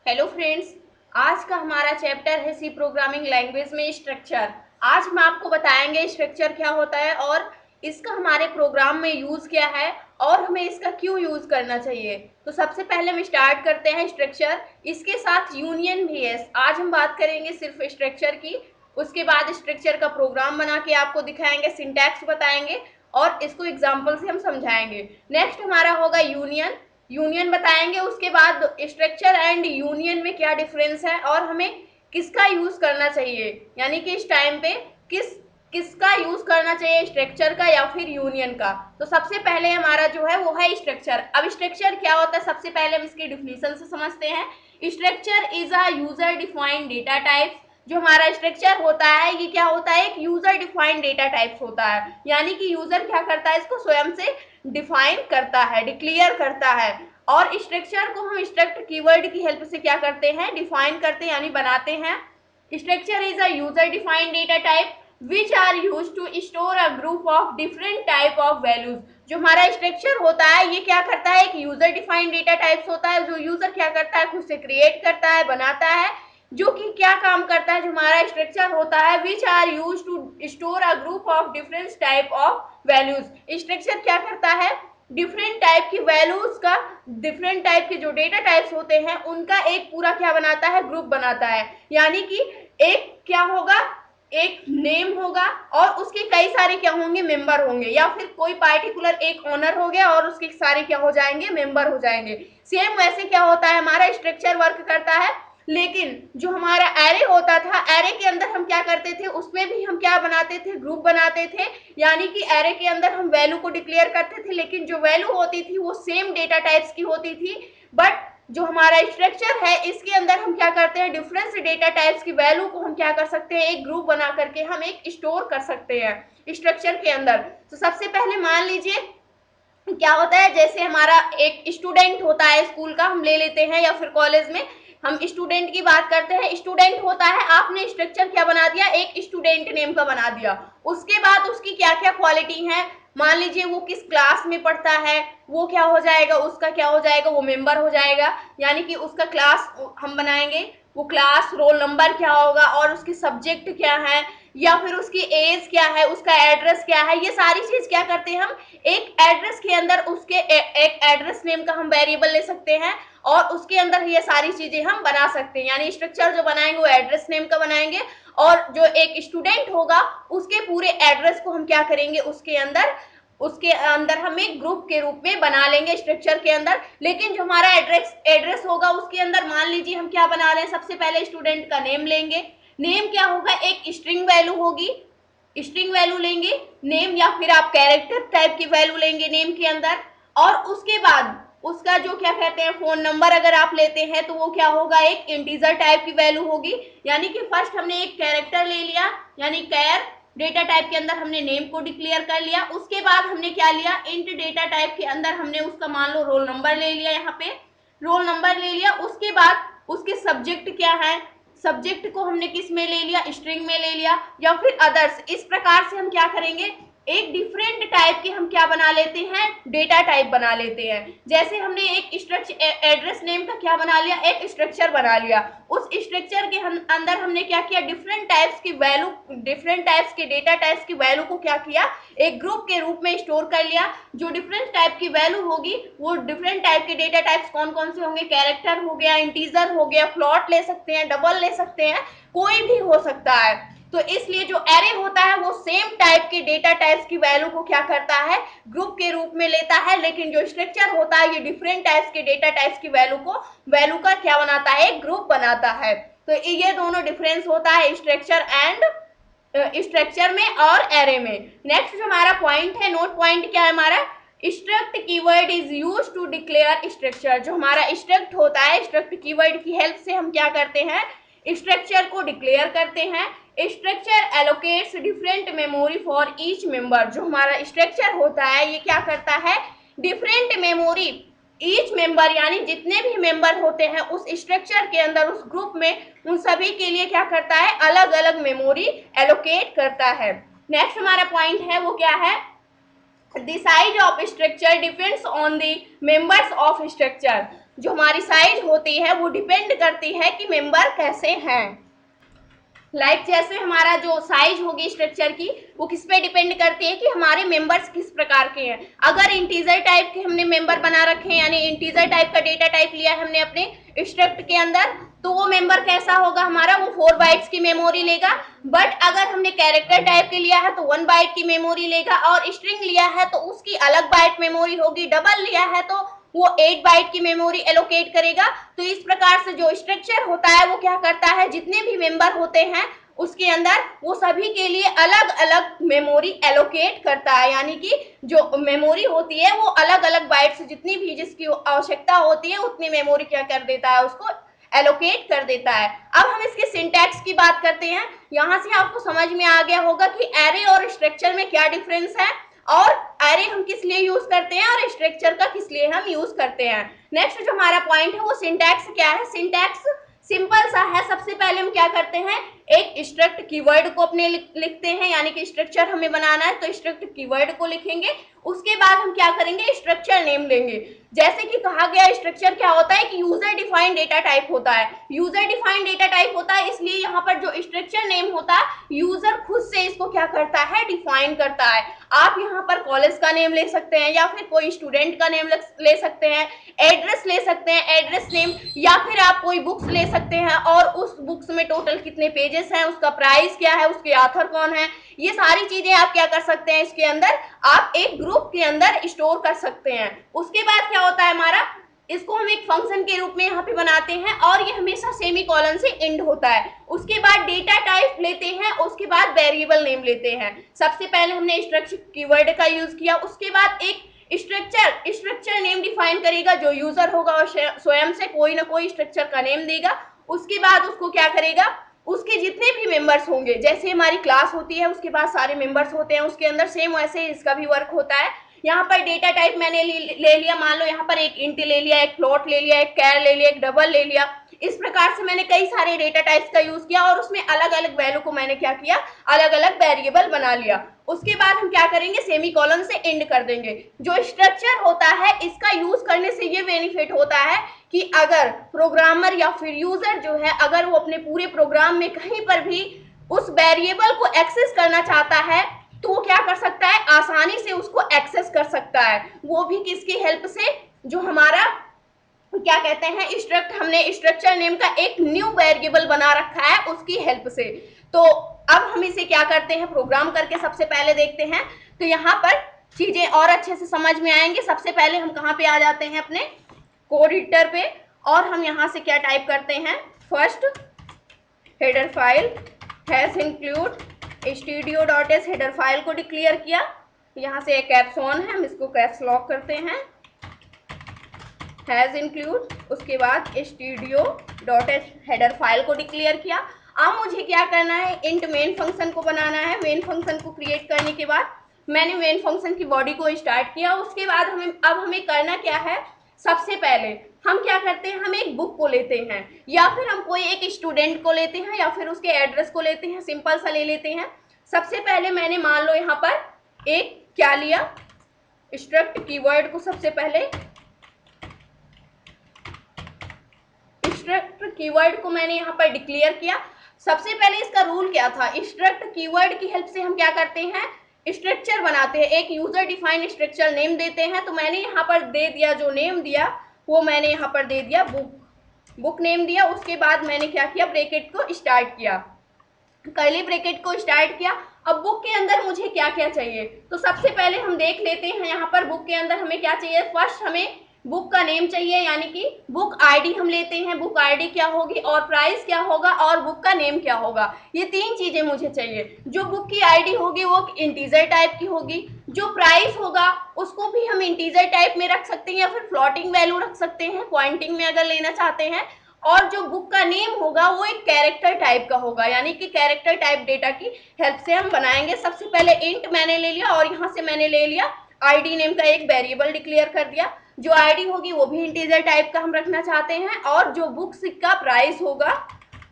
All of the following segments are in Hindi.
हेलो फ्रेंड्स, आज का हमारा चैप्टर है सी प्रोग्रामिंग लैंग्वेज में स्ट्रक्चर। आज हम आपको बताएंगे स्ट्रक्चर क्या होता है और इसका हमारे प्रोग्राम में यूज़ क्या है और हमें इसका क्यों यूज़ करना चाहिए। तो सबसे पहले हम स्टार्ट करते हैं स्ट्रक्चर, इसके साथ यूनियन भी है। आज हम बात करेंगे सिर्फ स्ट्रक्चर की, उसके बाद स्ट्रक्चर का प्रोग्राम बना के आपको दिखाएंगे, सिंटैक्स बताएंगे और इसको एग्जाम्पल से हम समझाएंगे। नेक्स्ट हमारा होगा यूनियन, यूनियन बताएंगे, उसके बाद स्ट्रक्चर एंड यूनियन में क्या डिफरेंस है और हमें किसका यूज करना चाहिए, यानी कि इस टाइम पे किसका यूज करना चाहिए, स्ट्रक्चर का या फिर यूनियन का। तो सबसे पहले हमारा जो है वो है स्ट्रक्चर। अब स्ट्रक्चर क्या होता है, सबसे पहले हम इसकी डिफिनीशन से समझते हैं। Structure is a user defined data type. जो हमारा स्ट्रक्चर होता है ये क्या होता है, एक यूजर डिफाइंड डेटा टाइप्स होता है, यानी कि यूजर क्या करता है, इसको स्वयं से डिफाइन करता है, डिक्लेयर करता है। और स्ट्रक्चर को हम स्ट्रक्ट कीवर्ड की हेल्प से क्या करते हैं, डिफाइन करते हैं यानी बनाते हैं। Structure is a user defined data type which are use to store a group of different type of values. जो हमारा स्ट्रक्चर होता है ये क्या करता है, एक यूजर डिफाइंड डेटा टाइप्स होता है, जो यूजर क्या करता है, खुद से क्रिएट करता है, बनाता है। जो कि क्या काम करता है, जो हमारा स्ट्रक्चर होता है which are use to store a group of different type of values. Structure क्या करता है, डिफरेंट टाइप की वैल्यूज का, डिफरेंट टाइप के जो डेटा टाइप्स होते हैं उनका एक पूरा क्या बनाता है, ग्रुप बनाता है। यानी कि एक क्या होगा, एक नेम होगा और उसके कई सारे क्या होंगे, मेंबर होंगे, या फिर कोई पार्टिकुलर एक ओनर हो गया और उसके सारे क्या हो जाएंगे, मेंबर हो जाएंगे। सेम वैसे क्या होता है, हमारा स्ट्रक्चर वर्क करता है। लेकिन जो हमारा एरे होता था, एरे के अंदर हम क्या करते थे, उसमें भी हम क्या बनाते थे, ग्रुप बनाते थे। यानी कि एरे के अंदर हम वैल्यू को डिक्लेयर करते थे, लेकिन जो वैल्यू होती थी वो सेम डेटा टाइप्स की होती थी। बट जो हमारा स्ट्रक्चर है इसके अंदर हम क्या करते हैं, डिफरेंस डेटा टाइप्स की वैल्यू को हम क्या कर सकते हैं, एक ग्रुप बना करके हम एक स्टोर कर सकते हैं स्ट्रक्चर के अंदर। तो सबसे पहले मान लीजिए क्या होता है, जैसे हमारा एक स्टूडेंट होता है स्कूल का, हम ले लेते हैं, या फिर कॉलेज में हम स्टूडेंट की बात करते हैं। स्टूडेंट होता है, आपने स्ट्रक्चर क्या बना दिया, एक स्टूडेंट नेम का बना दिया। उसके बाद उसकी क्या क्या क्वालिटी है, मान लीजिए वो किस क्लास में पढ़ता है, वो क्या हो जाएगा, उसका क्या हो जाएगा, वो मेंबर हो जाएगा। यानी कि उसका क्लास हम बनाएंगे, वो क्लास रोल नंबर क्या होगा और उसकी सब्जेक्ट क्या है, या फिर उसकी एज क्या है, उसका एड्रेस क्या है, ये सारी चीज क्या करते हैं हम एक एड्रेस के अंदर उसके एक एड्रेस नेम का हम वेरिएबल ले सकते हैं और उसके अंदर ये सारी चीजें हम बना सकते हैं। यानी स्ट्रक्चर जो बनाएंगे वो एड्रेस नेम का बनाएंगे और जो एक स्टूडेंट होगा उसके पूरे एड्रेस को हम क्या करेंगे, उसके अंदर हम एक ग्रुप के रूप में बना लेंगे स्ट्रक्चर के अंदर। लेकिन जो हमारा एड्रेस होगा उसके अंदर मान लीजिए हम क्या बना रहे हैं, सबसे पहले स्टूडेंट का नेम लेंगे। नेम क्या होगा, एक स्ट्रिंग वैल्यू होगी, स्ट्रिंग वैल्यू लेंगे नेम, या फिर आप कैरेक्टर टाइप की वैल्यू लेंगे नेम के अंदर। और उसके बाद उसका जो क्या कहते हैं, फोन नंबर अगर आप लेते हैं तो वो क्या होगा, एक इंटीजर टाइप की वैल्यू होगी। यानी कि फर्स्ट हमने एक कैरेक्टर ले लिया, यानी कैर डेटा टाइप के अंदर हमने नेम को डिक्लेयर कर लिया। उसके बाद हमने क्या लिया, इंट डेटा टाइप के अंदर हमने उसका मान लो रोल नंबर ले लिया, यहाँ पे रोल नंबर ले लिया। उसके बाद उसके सब्जेक्ट क्या है, सब्जेक्ट को हमने किस में ले लिया, स्ट्रिंग में ले लिया, या फिर अदर्स। इस प्रकार से हम क्या करेंगे, एक डिफरेंट टाइप के हम क्या बना लेते हैं, डेटा टाइप बना लेते हैं। जैसे हमने एक स्ट्रक्चर एड्रेस नेम का क्या बना लिया, एक स्ट्रक्चर बना लिया। उस स्ट्रक्चर के अंदर हमने क्या किया, डिफरेंट टाइप्स की वैल्यू, डिफरेंट टाइप्स के डेटा टाइप्स की वैल्यू को क्या किया, एक ग्रुप के रूप में स्टोर कर लिया। जो डिफरेंट टाइप की वैल्यू होगी वो डिफरेंट टाइप के डेटा टाइप्स कौन कौन से होंगे, कैरेक्टर हो गया, इंटीजर हो गया, फ्लोट ले सकते हैं, डबल ले सकते हैं, कोई भी हो सकता है। तो इसलिए जो एरे होता है वो सेम टाइप के डेटा टाइप्स की वैल्यू को क्या करता है, ग्रुप के रूप में लेता है। लेकिन जो स्ट्रक्चर होता है ये डिफरेंट टाइप्स के डेटा टाइप्स की वैल्यू का क्या बनाता है, एक ग्रुप बनाता है। तो ये दोनों डिफरेंस होता है स्ट्रक्चर एंड स्ट्रक्चर में और एरे में। नेक्स्ट जो हमारा पॉइंट है, नोट पॉइंट क्या है हमारा, struct keyword is used to declare structure. जो हमारा स्ट्रक्ट होता है, स्ट्रक्ट कीवर्ड की हेल्प से हम क्या करते हैं, स्ट्रक्चर को डिक्लेयर करते हैं। Structure allocates different memory for each member. जो हमारा स्ट्रक्चर होता है ये क्या करता है, डिफरेंट मेमोरी, ईच मेंबर यानी जितने भी मेंबर होते हैं उस स्ट्रक्चर के अंदर, उस ग्रुप में, उन सभी के लिए क्या करता है, अलग अलग मेमोरी एलोकेट करता है। नेक्स्ट हमारा पॉइंट है वो क्या है, the size of structure depends on the members of structure। जो हमारी साइज होती है वो डिपेंड करती है कि मेंबर कैसे हैं। जैसे हमारा जो साइज होगी स्ट्रक्चर की वो किस पे डिपेंड करती है कि हमारे मेंबर्स किस प्रकार के हैं। अगर इंटीजर टाइप के हमने मेंबर बना रखे हैं, यानी इंटीजर टाइप का डेटा टाइप लिया है हमने अपने स्ट्रक्ट के अंदर, तो वो मेंबर कैसा होगा हमारा, वो 4 बाइट्स की मेमोरी लेगा। बट अगर हमने कैरेक्टर टाइप के लिया है तो 1 बाइट की मेमोरी लेगा, और स्ट्रिंग लिया है तो उसकी अलग बाइट मेमोरी होगी, डबल लिया है तो वो 8 बाइट की मेमोरी एलोकेट करेगा। तो इस प्रकार से जो स्ट्रक्चर होता है वो क्या करता है, जितने भी मेंबर होते हैं उसके अंदर वो सभी के लिए अलग अलग मेमोरी एलोकेट करता है, यानी कि जो मेमोरी होती है वो अलग अलग बाइट्स जितनी भी जिसकी आवश्यकता होती है उतनी मेमोरी क्या कर देता है, उसको एलोकेट कर देता है। अब हम इसके सिंटैक्स की बात करते हैं। यहां से आपको समझ में आ गया होगा कि एरे और स्ट्रक्चर में क्या डिफरेंस है, और एरे हम किस लिए यूज करते हैं और स्ट्रक्चर का किस लिए हम यूज करते हैं। नेक्स्ट जो हमारा पॉइंट है वो सिंटैक्स क्या है। सिंटैक्स सिंपल सा है। सबसे पहले हम क्या करते हैं, एक स्ट्रक्ट कीवर्ड को अपने लिखते हैं, यानी कि स्ट्रक्चर हमें बनाना है तो स्ट्रक्ट कीवर्ड को लिखेंगे। उसके बाद हम क्या करेंगे, स्ट्रक्चर नेम लेंगे। जैसे कि कहा गया स्ट्रक्चर क्या होता है कि यूजर डिफाइंड डेटा टाइप होता है। यूजर डिफाइंड डेटा टाइप होता है, इसलिए यहाँ पर जो स्ट्रक्चर नेम होता है यूजर खुद से इसको क्या करता है, डिफाइन करता है। आप यहाँ पर कॉलेज का नेम ले सकते हैं, या फिर कोई स्टूडेंट का नेम ले सकते हैं, एड्रेस ले सकते हैं, एड्रेस नेम, या फिर आप कोई बुक्स ले सकते हैं और उस बुक्स में टोटल कितने पेजेस हैं, उसका प्राइस क्या है, उसके ऑथर कौन है, ये सारी चीजें आप क्या कर सकते हैं, इसके अंदर आप एक ग्रुप के अंदर स्टोर कर सकते हैं। उसके बाद क्या होता है हमारा, इसको हम एक फंक्शन के रूप में यहाँ पे बनाते हैं और ये हमेशा सेमी कॉलन से एंड होता है। उसके बाद डेटा टाइप लेते हैं, उसके बाद वेरिएबल नेम लेते हैं। सबसे पहले हमने स्ट्रक्चर कीवर्ड का यूज किया, उसके बाद एक स्ट्रक्चर नेम डिफाइन करेगा, जो यूजर होगा और स्वयं से कोई ना कोई स्ट्रक्चर का नेम देगा। उसके बाद उसको क्या करेगा, उसके जितने भी मेंबर्स होंगे, जैसे हमारी क्लास होती है उसके बाद सारे मेंबर्स होते हैं उसके अंदर, सेम वैसे इसका भी वर्क होता है। यहाँ पर डेटा टाइप मैंने ले लिया, मान लो यहाँ पर एक इंट ले लिया, एक फ्लोट ले लिया, एक कैर ले लिया, एक डबल ले लिया। इस प्रकार से मैंने कई सारे डेटा टाइप्स का यूज किया और उसमें अलग अलग वैल्यू को मैंने क्या किया, अलग अलग वेरिएबल बना लिया। उसके बाद हम क्या करेंगे, सेमी कॉलन से एंड कर देंगे। जो स्ट्रक्चर होता है इसका यूज करने से ये बेनिफिट होता है कि अगर प्रोग्रामर या फिर यूजर जो है, अगर वो अपने पूरे प्रोग्राम में कहीं पर भी उस वेरिएबल को एक्सेस करना चाहता है तो वो क्या कर सकता है, आसानी से उसको एक्सेस कर सकता है। वो भी किसकी हेल्प से, जो हमारा क्या कहते हैं हमने स्ट्रक्चर नेम का एक न्यू वेरिएबल बना रखा है उसकी हेल्प से। तो अब हम इसे क्या करते हैं, प्रोग्राम करके सबसे पहले देखते हैं। तो यहाँ पर चीजें और अच्छे से समझ में आएंगे। सबसे पहले हम कहाँ पे आ जाते हैं, अपने कोड एडिटर पे, और हम यहाँ से क्या टाइप करते हैं, first header file has include studio.s header file को डिक्लेयर किया। यहाँ से एक कैप्स ऑन है, हम इसको कैप्स लॉक करते हैं, हैज इंक्लूड, उसके बाद studio.s हेडर फाइल को डिक्लेयर किया। अब मुझे क्या करना है, इंट मेन फंक्शन को बनाना है। मेन फंक्शन को क्रिएट करने के बाद मैंने मेन फंक्शन की बॉडी को स्टार्ट किया। उसके बाद हमें करना क्या है, सबसे पहले हम क्या करते हैं, हम एक बुक को लेते हैं, या फिर हम कोई एक स्टूडेंट को लेते हैं, या फिर उसके एड्रेस को लेते हैं, सिंपल सा ले लेते हैं। सबसे पहले मैंने मान लो यहाँ पर एक क्या लिया, स्ट्रक्ट कीवर्ड को सबसे पहले, स्ट्रक्ट कीवर्ड को मैंने यहाँ पर डिक्लेयर किया। सबसे पहले इसका रूल क्या था, स्ट्रक्ट कीवर्ड की हेल्प से हम क्या करते हैं, स्ट्रक्चर बनाते हैं, एक यूजर डिफाइंड स्ट्रक्चर नेम देते हैं। तो मैंने यहाँ पर दे दिया, जो नेम दिया वो मैंने यहाँ पर दे दिया बुक नेम दिया। उसके बाद मैंने क्या किया, ब्रैकेट को स्टार्ट किया, कर्ली ब्रैकेट को स्टार्ट किया। अब बुक के अंदर मुझे क्या क्या चाहिए, तो सबसे पहले हम देख लेते हैं यहाँ पर बुक के अंदर हमें क्या चाहिए। फर्स्ट हमें बुक का नेम चाहिए, यानी कि बुक आईडी हम लेते हैं, बुक आईडी क्या होगी और प्राइस क्या होगा और बुक का नेम क्या होगा, ये 3 चीजें मुझे चाहिए। जो बुक की आईडी होगी वो इंटीजर टाइप की होगी, जो प्राइस होगा उसको भी हम इंटीजर टाइप में रख सकते हैं या फिर फ्लोटिंग वैल्यू रख सकते हैं, पॉइंटिंग में अगर लेना चाहते हैं, और जो बुक का नेम होगा वो एक कैरेक्टर टाइप का होगा, यानी कि कैरेक्टर टाइप डेटा की हेल्प से हम बनाएंगे। सबसे पहले इंट मैंने ले लिया और यहाँ से मैंने ले लिया आईडी नेम का एक वेरिएबल डिक्लेयर कर दिया। जो आईडी होगी वो भी इंटीजर टाइप का हम रखना चाहते हैं, और जो बुक्स का प्राइस होगा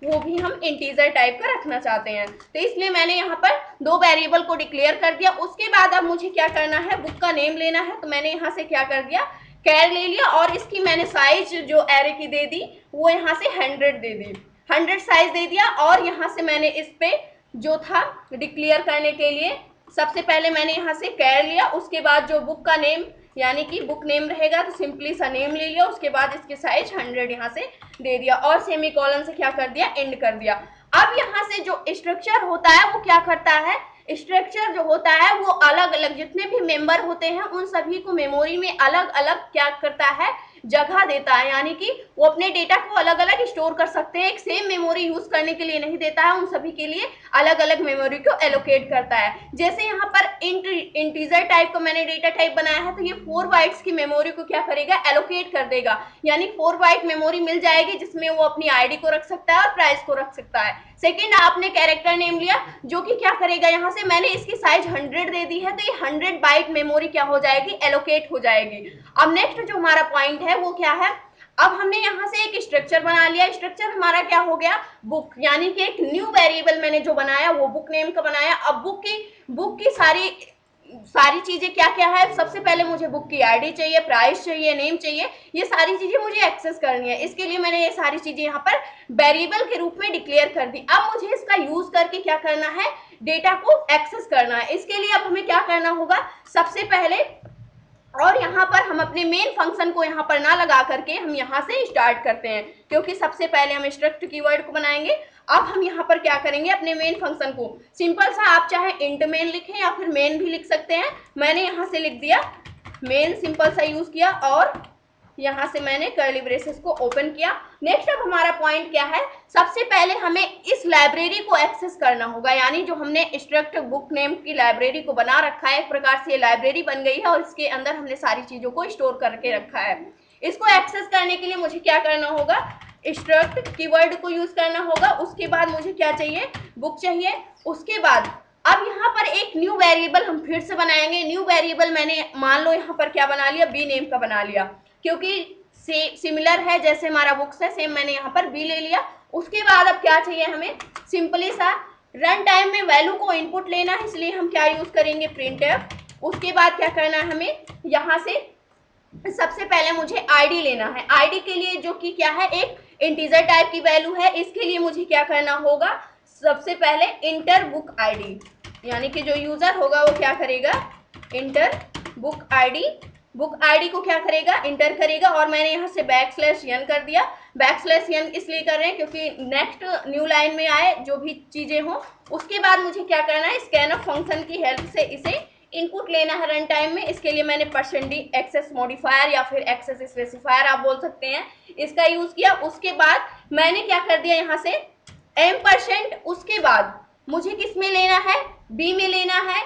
वो भी हम इंटीजर टाइप का रखना चाहते हैं। तो इसलिए मैंने यहाँ पर 2 वेरिएबल को डिक्लेयर कर दिया। उसके बाद अब मुझे क्या करना है, बुक का नेम लेना है। तो मैंने यहाँ से क्या कर दिया, कैर ले लिया और इसकी मैंने साइज जो एरे की दे दी वो यहाँ से 100 दे दी, 100 साइज दे दिया। और यहाँ से मैंने इस पे जो था डिक्लेयर करने के लिए सबसे पहले मैंने यहाँ से कैर लिया, उसके बाद जो बुक का नेम यानी कि बुक नेम रहेगा तो सिंपली सा नेम ले लिया, उसके बाद इसकी साइज 100 यहाँ से दे दिया और सेमीकोलन से क्या कर दिया, एंड कर दिया। अब यहाँ से जो स्ट्रक्चर होता है वो क्या करता है, स्ट्रक्चर जो होता है वो अलग अलग जितने भी मेंबर होते हैं उन सभी को मेमोरी में अलग अलग क्या करता है, जगह देता है, यानी कि वो अपने डेटा को अलग अलग स्टोर कर सकते हैं। एक सेम मेमोरी यूज करने के लिए नहीं देता है, उन सभी के लिए अलग अलग मेमोरी को एलोकेट करता है। जैसे यहाँ पर इंटीजर टाइप को मैंने डेटा टाइप बनाया है तो ये 4 बाइट्स की मेमोरी को क्या करेगा, एलोकेट कर देगा, यानी 4 बाइट मेमोरी मिल जाएगी जिसमें वो अपनी आईडी को रख सकता है और प्राइस को रख सकता है। सेकेंड, आपने कैरेक्टर नेम लिया जो कि क्या करेगा, यहाँ से मैंने इसकी साइज 100 दे दी है तो ये 100 बाइट मेमोरी क्या हो जाएगी, एलोकेट हो जाएगी। अब नेक्स्ट जो हमारा पॉइंट है वो क्या है, अब हमने यहाँ से एक स्ट्रक्चर बना लिया, स्ट्रक्चर हमारा क्या हो गया, बुक, यानी कि एक न्यू वेरिएबल मैंने जो बनाया वो बुक नेम का बनाया। अब बुक की सारी चीजें क्या क्या है, सबसे पहले मुझे बुक की आईडी चाहिए, प्राइस चाहिए, नेम चाहिए, ये सारी चीजें मुझे एक्सेस करनी है। इसके लिए मैंने ये सारी चीजें यहाँ पर वेरिएबल के रूप में डिक्लेयर कर दी। अब मुझे इसका यूज करके क्या करना है, डेटा को एक्सेस करना है। इसके लिए अब हमें क्या करना होगा, सबसे पहले, और यहाँ पर हम अपने मेन फंक्शन को यहाँ पर ना लगा करके हम यहाँ से स्टार्ट करते हैं, क्योंकि सबसे पहले हम स्ट्रक्ट कीवर्ड को बनाएंगे। अब हम यहाँ पर क्या करेंगे, अपने मेन फंक्शन को सिंपल सा, आप चाहे इंट मेन लिखें या फिर मेन भी लिख सकते हैं, मैंने यहाँ से लिख दिया मेन, सिंपल सा यूज किया और यहाँ से मैंने कर्ली ब्रेसेस को ओपन किया। नेक्स्ट अब हमारा पॉइंट क्या है, सबसे पहले हमें इस लाइब्रेरी को एक्सेस करना होगा, यानी जो हमने स्ट्रक्ट बुक नेम की लाइब्रेरी को बना रखा है, एक प्रकार से ये लाइब्रेरी बन गई है और इसके अंदर हमने सारी चीजों को स्टोर करके रखा है। इसको एक्सेस करने के लिए मुझे क्या करना होगा, स्ट्रक्ट कीवर्ड को यूज करना होगा। उसके बाद मुझे क्या चाहिए, बुक चाहिए। उसके बाद अब यहाँ पर एक न्यू वेरिएबल हम फिर से बनाएंगे। न्यू वेरिएबल मैंने मान लो यहाँ पर क्या बना लिया, बी नेम का बना लिया, क्योंकि सिमिलर है जैसे हमारा बुक्स है, सेम मैंने यहाँ पर बी ले लिया। उसके बाद अब क्या चाहिए हमें, सिंपली सा रन टाइम में वैल्यू को इनपुट लेना है, इसलिए हम क्या यूज करेंगे, प्रिंटफ। उसके बाद क्या करना है हमें, यहाँ से सबसे पहले मुझे आईडी लेना है। आईडी के लिए जो कि क्या है, एक इंटीजर टाइप की वैल्यू है, इसके लिए मुझे क्या करना होगा, सबसे पहले इंटर बुक आईडी, यानी कि जो यूजर होगा वो क्या करेगा, inter book ID, book ID को क्या करेगा, इंटर करेगा। और मैंने यहाँ से \n कर दिया। \n इसलिए कर रहे हैं क्योंकि नेक्स्ट न्यू लाइन में आए जो भी चीजें हो। उसके बाद मुझे क्या करना है, स्कैनफ फंक्शन की हेल्प से इसे इनपुट लेना है रन टाइम में। इसके लिए मैंने %d एक्सेस मॉडिफायर या फिर एक्सेस स्पेसिफायर आप बोल सकते हैं, इसका यूज किया। उसके बाद मैंने क्या कर दिया, यहाँ से %, उसके बाद मुझे किस में लेना है, बी में लेना है,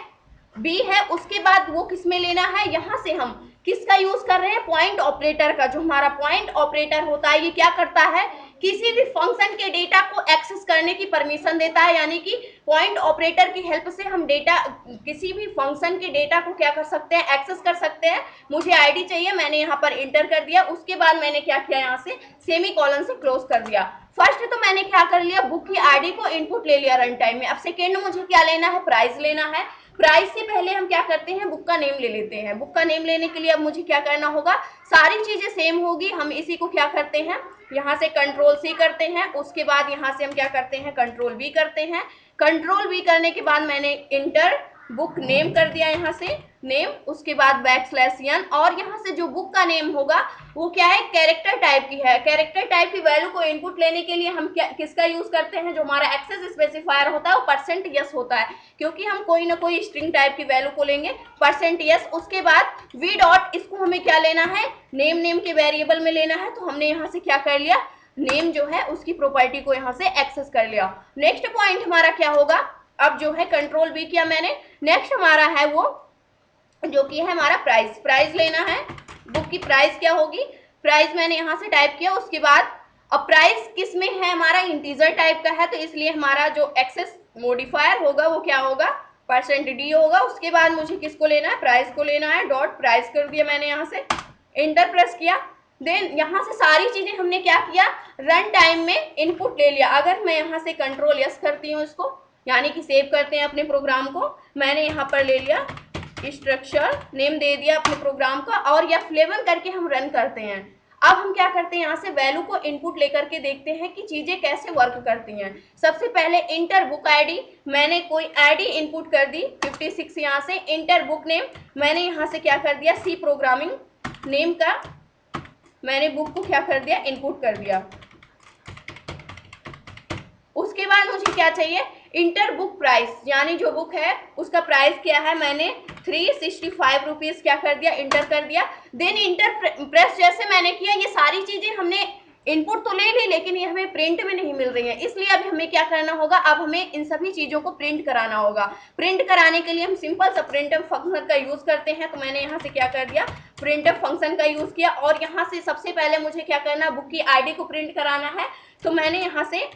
बी है। उसके बाद वो किस में लेना है, यहाँ से हम किसका यूज कर रहे हैं, पॉइंट ऑपरेटर का। जो हमारा पॉइंट ऑपरेटर होता है ये क्या करता है, किसी भी फंक्शन के डेटा को एक्सेस करने की परमिशन देता है, यानी कि पॉइंट ऑपरेटर की हेल्प से हम डेटा, किसी भी फंक्शन के डेटा को क्या कर सकते हैं, एक्सेस कर सकते हैं। मुझे आईडी चाहिए, मैंने यहाँ पर इंटर कर दिया। उसके बाद मैंने क्या किया, यहाँ से सेमीकोलन से क्लोज कर दिया। फर्स्ट तो मैंने क्या कर लिया, बुक की आईडी को इनपुट ले लिया रन टाइम में। अब सेकेंड मुझे क्या लेना है, प्राइस लेना है। प्राइस से पहले हम क्या करते हैं, बुक का नेम ले लेते हैं। बुक का नेम लेने के लिए अब मुझे क्या करना होगा, सारी चीजें सेम होगी। हम इसी को क्या करते हैं, यहाँ से Ctrl+C करते हैं। उसके बाद यहाँ से हम क्या करते हैं, Ctrl+V करते हैं। Ctrl+V करने के बाद मैंने इंटर बुक नेम कर दिया, यहाँ से नेम। उसके बाद \n, और यहाँ से जो बुक का नेम होगा वो क्या है, कैरेक्टर टाइप की है। कैरेक्टर टाइप की वैल्यू को इनपुट लेने के लिए हम किसका यूज करते हैं, जो हमारा एक्सेस स्पेसिफायर होता है वो %s होता है, क्योंकि हम कोई ना कोई स्ट्रिंग टाइप की वैल्यू को लेंगे %s। उसके बाद v डॉट, इसको हमें क्या लेना है, नेम के वेरिएबल में लेना है। तो हमने यहाँ से क्या कर लिया, नेम जो है उसकी प्रॉपर्टी को यहाँ से एक्सेस कर लिया। नेक्स्ट पॉइंट हमारा क्या होगा, अब जो है Ctrl+V किया मैंने। नेक्स्ट हमारा है वो जो कि है हमारा प्राइस। प्राइस लेना है, बुक की प्राइस क्या होगी, प्राइस मैंने यहाँ से टाइप किया। उसके बाद अब प्राइस किस में है, हमारा इंटीजर टाइप का है, तो इसलिए हमारा जो एक्सेस मॉडिफायर होगा वो क्या होगा, %d होगा। उसके बाद मुझे किसको लेना है, प्राइस को लेना है। डॉट प्राइस कर दिया मैंने, यहाँ से इंटर प्रेस किया। देन यहाँ से सारी चीजें हमने क्या किया, रन टाइम में इनपुट ले लिया। अगर मैं यहाँ से Ctrl+S करती हूँ इसको, यानी कि सेव करते हैं अपने प्रोग्राम को, मैंने यहाँ पर ले लिया स्ट्रक्चर नेम दे दिया अपने प्रोग्राम का, और F11 करके हम रन करते हैं। अब हम क्या करते हैं, यहाँ से वैल्यू को इनपुट लेकर के देखते हैं कि चीजें कैसे वर्क करती हैं। सबसे पहले इंटर बुक आईडी, मैंने कोई आईडी इनपुट कर दी 56। यहाँ से इंटर बुक नेम, मैंने यहाँ से क्या कर दिया, सी प्रोग्रामिंग नेम का मैंने बुक को क्या कर दिया, इनपुट कर दिया। उसके बाद मुझे क्या चाहिए, इंटर बुक प्राइस, यानी जो बुक है उसका प्राइस क्या है, मैंने 365 रुपीज क्या कर दिया, इंटर कर दिया। देन इंटर प्रेस जैसे मैंने किया, ये सारी चीजें हमने इनपुट तो ले ली, लेकिन ये हमें प्रिंट में नहीं मिल रही है, इसलिए अब हमें क्या करना होगा, अब हमें इन सभी चीजों को प्रिंट कराना होगा। प्रिंट कराने के लिए हम सिंपल सा प्रिंटफ फंक्शन का यूज करते हैं, तो मैंने यहाँ से क्या कर दिया, प्रिंटफ फंक्शन का यूज किया। और यहाँ से सबसे पहले मुझे क्या करना, बुक की आईडी को प्रिंट कराना है, तो मैंने यहाँ से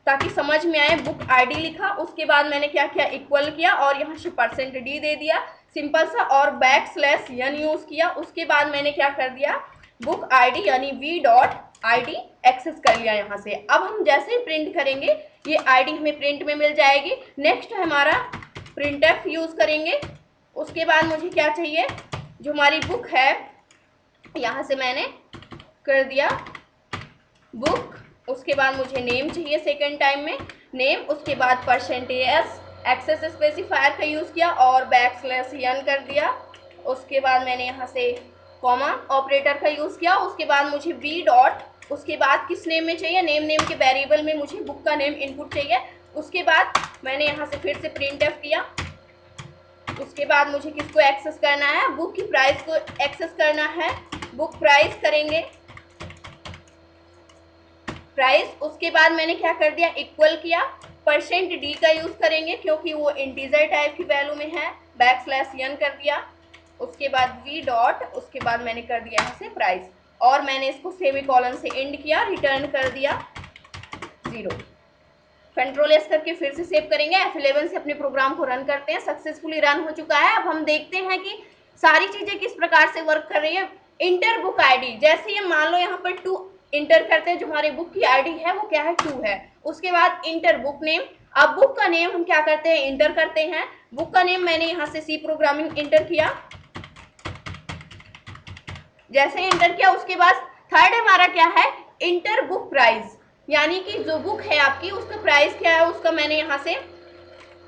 ताकि समझ में आए बुक आईडी लिखा। उसके बाद मैंने क्या किया, इक्वल किया और यहाँ से %d दे दिया सिंपल सा, और \n यूज किया। उसके बाद मैंने क्या कर दिया, बुक आईडी यानी v.id एक्सेस कर लिया यहाँ से। अब हम जैसे ही प्रिंट करेंगे ये आईडी हमें प्रिंट में मिल जाएगी। नेक्स्ट हमारा printf यूज करेंगे। उसके बाद मुझे क्या चाहिए, जो हमारी बुक है, यहाँ से मैंने कर दिया बुक। उसके बाद मुझे नेम चाहिए सेकेंड टाइम में, नेम। उसके बाद %s एक्सेस स्पेसिफायर का यूज किया और \n कर दिया। उसके बाद मैंने यहाँ से कॉमा ऑपरेटर का यूज किया। उसके बाद मुझे v. उसके बाद किस नेम में चाहिए, नेम के वेरिएबल में मुझे बुक का नेम इनपुट चाहिए। उसके बाद मैंने यहाँ से फिर से printf किया। उसके बाद मुझे किसको एक्सेस करना है, बुक की प्राइस को एक्सेस करना है, बुक प्राइस करेंगे, प्राइस। उसके बाद मैंने क्या कर दिया, इक्वल किया, %d का यूज करेंगे क्योंकि वो इंटीजर टाइप की वैल्यू में है, \n कर दिया। उसके बाद v. उसके बाद मैंने कर दिया यहाँ से प्राइस, और मैंने इसको सेमीकोलन से एंड किया, रिटर्न कर दिया 0। कंट्रोल-S करके फिर से सेव करेंगे। F11 से अपने प्रोग्राम को रन करते हैं। सक्सेसफुली रन हो चुका है। अब हम देखते हैं कि सारी चीजें किस प्रकार से वर्क कर रही है। इंटर बुक आईडी, जैसे ये मान लो यहाँ पर 2 इंटर करते हैं, जो हमारे बुक की आईडी है वो क्या है, 2 है। उसके बाद इंटर बुक नेम, अब बुक का नेम हम क्या करते हैं, इंटर करते हैं। बुक का नेम मैंने यहाँ से सी प्रोग्रामिंग इंटर किया। जैसे इंटर किया उसके बाद थर्ड हमारा क्या है, इंटर बुक प्राइस, यानी कि जो बुक है आपकी उसका प्राइस क्या है, उसका मैंने यहाँ से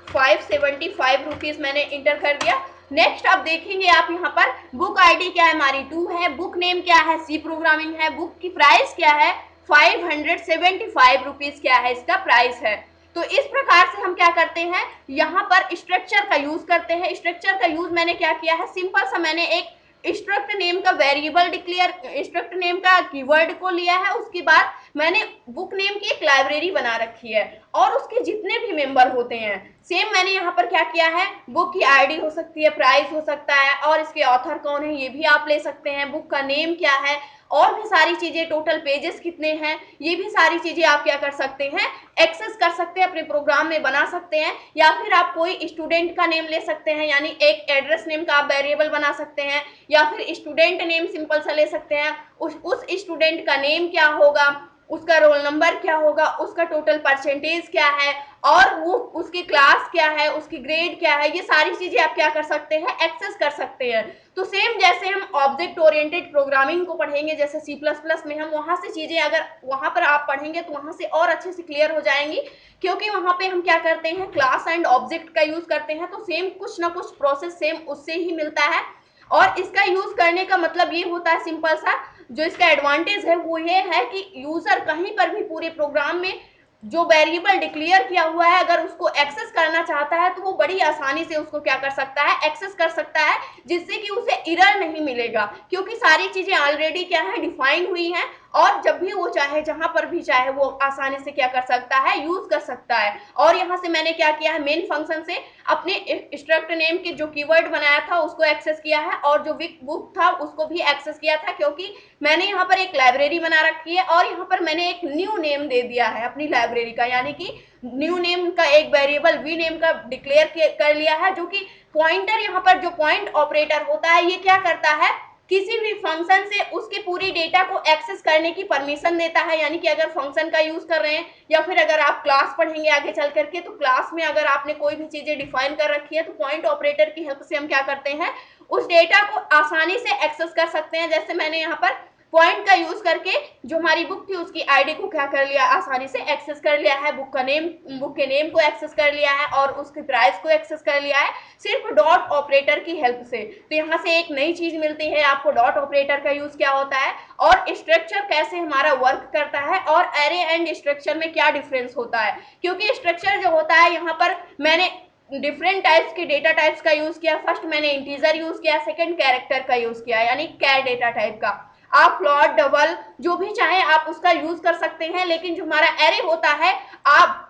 575 रुपीज मैंने इंटर कर दिया। नेक्स्ट आप देखेंगे आप यहाँ पर बुक आईडी क्या है हमारी 2 है, बुक नेम क्या है, सी प्रोग्रामिंग है, बुक की प्राइस क्या है 575 रुपीज क्या है, इसका प्राइस है। तो इस प्रकार से हम क्या करते हैं, यहाँ पर स्ट्रक्चर का यूज करते हैं। स्ट्रक्चर का यूज मैंने क्या किया है, सिंपल सा मैंने एक स्ट्रक्ट नेम का वेरिएबल डिक्लेयर, स्ट्रक्ट नेम का कीवर्ड को लिया है। उसके बाद मैंने बुक नेम की एक लाइब्रेरी बना रखी है और उसके जितने भी मेंबर होते हैं सेम मैंने यहाँ पर क्या किया है, बुक की आईडी हो सकती है, प्राइस हो सकता है, और इसके ऑथर कौन है ये भी आप ले सकते हैं, बुक का नेम क्या है, और भी सारी चीजें, टोटल पेजेस कितने हैं, ये भी सारी चीजें आप क्या कर सकते हैं, एक्सेस कर सकते हैं, अपने प्रोग्राम में बना सकते हैं। या फिर आप कोई स्टूडेंट का नेम ले सकते हैं, यानी एक एड्रेस नेम का आप वेरिएबल बना सकते हैं, या फिर स्टूडेंट नेम सिंपल सा ले सकते हैं। उस स्टूडेंट का नेम क्या होगा, उसका रोल नंबर क्या होगा, उसका टोटल परसेंटेज क्या है, और वो उसकी क्लास क्या है, उसकी ग्रेड क्या है, ये सारी चीजें आप क्या कर सकते हैं, एक्सेस कर सकते हैं। तो सेम जैसे हम ऑब्जेक्ट ओरिएंटेड प्रोग्रामिंग को पढ़ेंगे जैसे C++ में, हम वहां से चीजें अगर वहां पर आप पढ़ेंगे तो वहां से और अच्छे से क्लियर हो जाएंगी, क्योंकि वहां पे हम क्या करते हैं, क्लास एंड ऑब्जेक्ट का यूज करते हैं। तो सेम कुछ ना कुछ प्रोसेस सेम उससे ही मिलता है, और इसका यूज करने का मतलब ये होता है सिंपल सा, जो इसका एडवांटेज है वो ये है कि यूजर कहीं पर भी पूरे प्रोग्राम में जो वेरिएबल डिक्लेयर किया हुआ है अगर उसको एक्सेस करना चाहता है तो वो बड़ी आसानी से उसको क्या कर सकता है, एक्सेस कर सकता है, जिससे कि उसे एरर नहीं मिलेगा, क्योंकि सारी चीजें ऑलरेडी क्या है, डिफाइन हुई हैं, और जब भी वो चाहे जहां पर भी चाहे वो आसानी से क्या कर सकता है, यूज कर सकता है। और यहाँ से मैंने क्या किया है, मेन फंक्शन से अपने स्ट्रक्ट नेम के जो कीवर्ड बनाया था उसको एक्सेस किया है, और जो बुक था उसको भी एक्सेस किया था, क्योंकि मैंने यहाँ पर एक लाइब्रेरी बना रखी है और यहाँ पर मैंने एक न्यू नेम दे दिया है अपनी लाइब्रेरी का, यानी कि न्यू नेम का एक वेरिएबल वी नेम का डिक्लेयर कर लिया है, जो कि पॉइंटर, यहाँ पर जो पॉइंट ऑपरेटर होता है ये क्या करता है, किसी भी फंक्शन से उसके पूरी डेटा को एक्सेस करने की परमिशन देता है। यानी कि अगर फंक्शन का यूज कर रहे हैं या फिर अगर आप क्लास पढ़ेंगे आगे चल करके, तो क्लास में अगर आपने कोई भी चीजें डिफाइन कर रखी है तो पॉइंट ऑपरेटर की हेल्प से हम क्या करते हैं, उस डेटा को आसानी से एक्सेस कर सकते हैं। जैसे मैंने यहाँ पर पॉइंट का यूज करके जो हमारी बुक थी उसकी आईडी को क्या कर लिया, आसानी से एक्सेस कर लिया है, बुक के नेम को एक्सेस कर लिया है और उसकी प्राइस को एक्सेस कर लिया है सिर्फ डॉट ऑपरेटर की हेल्प से। तो यहाँ से एक नई चीज मिलती है आपको, डॉट ऑपरेटर का यूज क्या होता है और स्ट्रक्चर कैसे हमारा वर्क करता है और एरे एंड स्ट्रक्चर में क्या डिफरेंस होता है। क्योंकि स्ट्रक्चर जो होता है यहाँ पर मैंने डिफरेंट टाइप्स के डेटा टाइप्स का यूज किया। फर्स्ट मैंने इंटीजर यूज किया, सेकंड कैरेक्टर का यूज किया, यानी कैर डेटा टाइप का। आप फ्लोट, डबल जो भी चाहे आप उसका यूज कर सकते हैं, लेकिन जो हमारा एरे होता है आप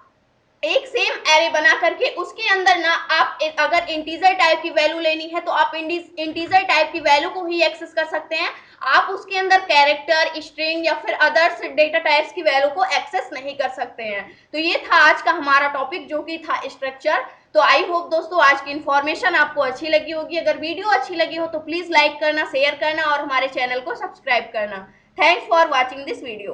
एक सेम एरे बना करके उसके अंदर ना आप अगर इंटीजर टाइप की वैल्यू लेनी है तो आप इंटीजर टाइप की वैल्यू को ही एक्सेस कर सकते हैं। आप उसके अंदर कैरेक्टर, स्ट्रिंग या फिर अदर्स डेटा टाइप्स की वैल्यू को एक्सेस नहीं कर सकते हैं। तो ये था आज का हमारा टॉपिक जो कि था स्ट्रक्चर। तो आई होप दोस्तों आज की इन्फॉर्मेशन आपको अच्छी लगी होगी। अगर वीडियो अच्छी लगी हो तो प्लीज लाइक करना, शेयर करना और हमारे चैनल को सब्सक्राइब करना। Thanks for watching this video.